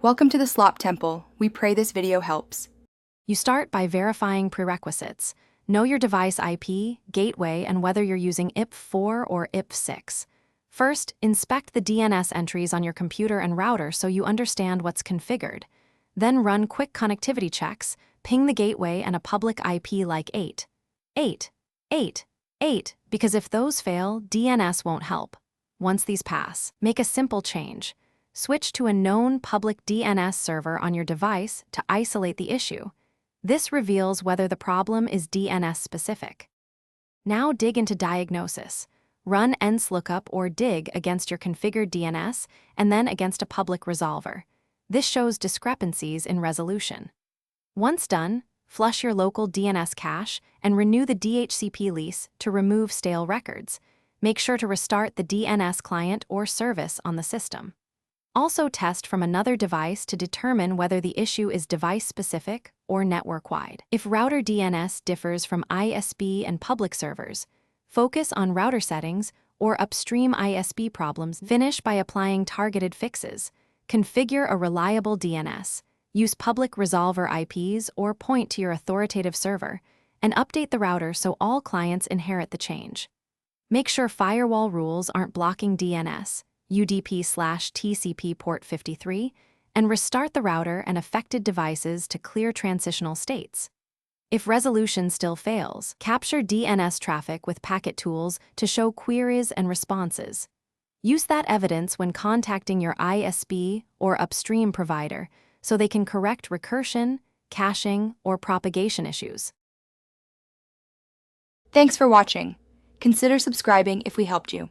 Welcome to the Slop Temple. We pray this video helps. You start by verifying prerequisites. Know your device IP, gateway, and whether you're using IP4 or IP6. First, inspect the DNS entries on your computer and router so you understand what's configured. Then run quick connectivity checks, ping the gateway and a public IP like 8. 8. 8. 8, because if those fail, DNS won't help. Once these pass, make a simple change. Switch to a known public DNS server on your device to isolate the issue. This reveals whether the problem is DNS specific. Now dig into diagnosis. Run ENS-lookup or dig against your configured DNS and then against a public resolver. This shows discrepancies in resolution. Once done, flush your local DNS cache and renew the DHCP lease to remove stale records. Make sure to restart the DNS client or service on the system. Also test from another device to determine whether the issue is device-specific or network-wide. If router DNS differs from ISP and public servers, focus on router settings or upstream ISP problems. Finish by applying targeted fixes. Configure a reliable DNS. Use public resolver IPs or point to your authoritative server, and update the router so all clients inherit the change. Make sure firewall rules aren't blocking DNS. UDP/TCP port 53, and restart the router and affected devices to clear transitional states. If resolution still fails, capture DNS traffic with packet tools to show queries and responses. Use that evidence when contacting your ISP or upstream provider so they can correct recursion, caching, or propagation issues. Thanks for watching. Consider subscribing if we helped you.